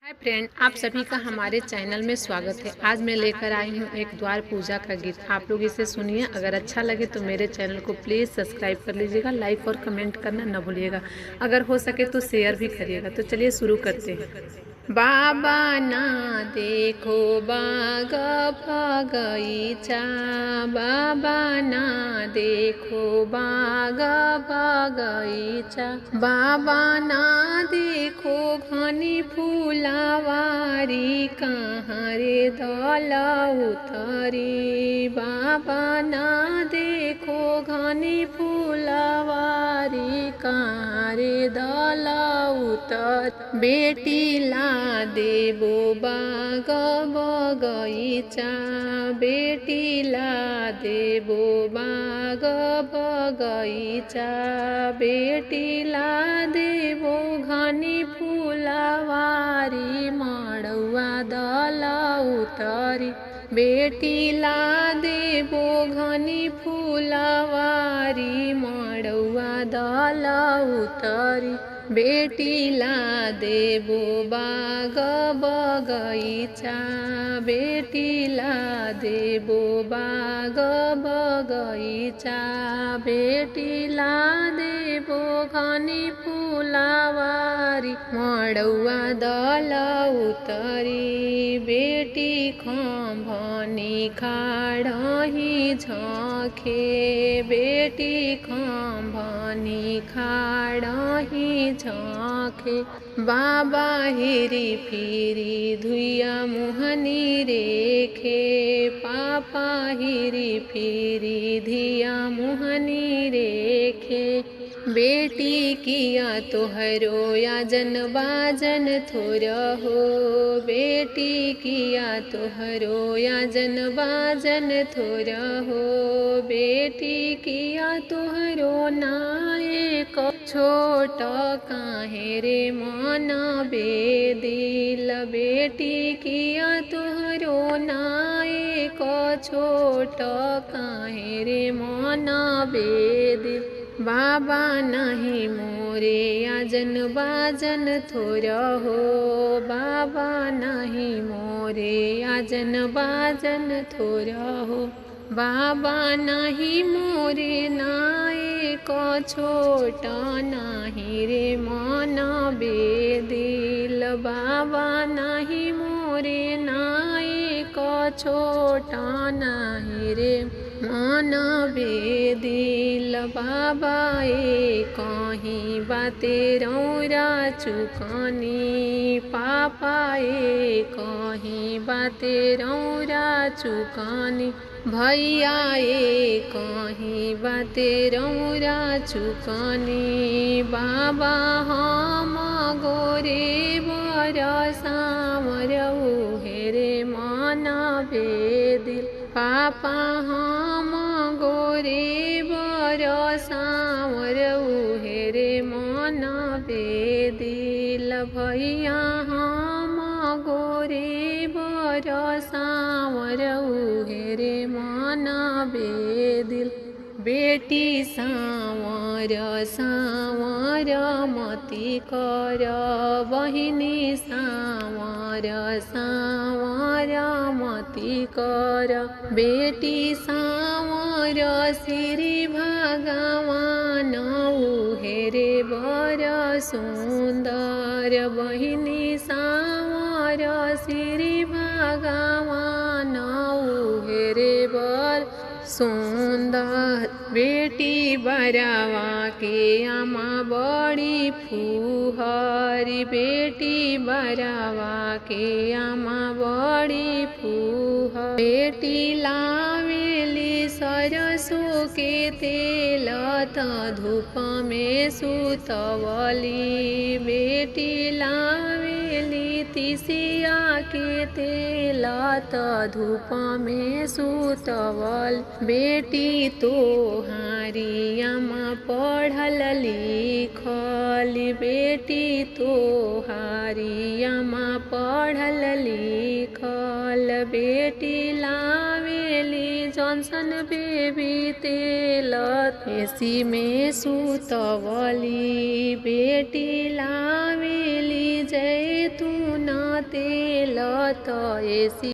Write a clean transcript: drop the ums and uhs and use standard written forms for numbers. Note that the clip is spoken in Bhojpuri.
हाय फ्रेंड, आप सभी का हमारे चैनल में स्वागत है। आज मैं लेकर आई हूँ एक द्वार पूजा का गीत। आप लोग इसे सुनिए। अगर अच्छा लगे तो मेरे चैनल को प्लीज़ सब्सक्राइब कर लीजिएगा, लाइक और कमेंट करना न भूलिएगा। अगर हो सके तो शेयर भी करिएगा। तो चलिए शुरू करते हैं। बाबा ना देखो बाग बगीचा, बाबा ना देखो बाग बगीचा, बाबा ना देखो घनी फूलवारी, कहाँ रे दल उतरी, बाबा ना देखो घनी फूलवारी, कहाँ रे दल उतर। बेटी ला देबो बाग बगीचा, बेटी ला देबो बाग बगीचा, बेटी ला देबो घनी फूलवारी, मड़ुआ दल उतरी, बेटी ला देबो घनी फूलवारी, मड़ुआ दल उतरी, बेटी ला देबो बाग बगीचा, बेटी ला देबो बाग बगीचा, बेटी ला देबो घनी फूलवारी, मड़ुआ दल उतरी, बेटी खम्भनी खाड़ही झाँखे, बेटी खम्भनी खाड़ही झाँखे, बाबा हिरी फिरी धुइया मुहनी रेखे, पापा हिरी फिरी धिया मुहनी रेखे, बेटी किया तोहरो याजन बाजन थोर हो, बेटी किया तोहरो याजन बाजन थोर हो, बेटी किया तोहरो नायक छोट काहे रे मन बेदिल, बेटी किया तोहरो नायक छोट काहे रे मन बेदिल, बाबा नहीं मोरे याजन बाजन थोर हो, बाबा नहीं मोरे याजन बाजन थोर हो, बाबा नहीं मोरे नायक छोट नहीं रे मन बेदिल, बाबा नहीं मोरे नायक छोट नहीं रे मन बेदिल, बाबा कहीं बाते रौरा चुकानी, पापा कहीं बाते रौरा चुकानी, भैया कहीं बाते रौरा चुकानी, बाबा हम गोरे बरसावर हेरे मन बेदिल, पापा हम गोरे बरसावर हेरे मन बेदिल, भैया हम गोरे बरसावर हेरे मन बेदिल, बेटी सावर सावर मती कर, बहिनी सावर सावर मती कर, बेटी सावर श्री भगवान हेरे बर सुंदर, बहिनी सावर श्री भगवान हेरे बर सुंदर, बेटी बरावा के आमा बड़ी फूहरी, बेटी बरावा के आमा बड़ी फूहर, बेटी लावेली सरसों के तेल त धूप में सुतवली, बेटी लावेली तिसिया के तेल त धूप में सुतवल, बेटी तोहारी आमा पढ़ल लिखल, बेटी तोहारी आमा पढ़ल लिखल, बेटी लावेली जॉनसन बेबी तेल एसी में सुतवली, बेटी लावेली जैतून तेल तो ऐसी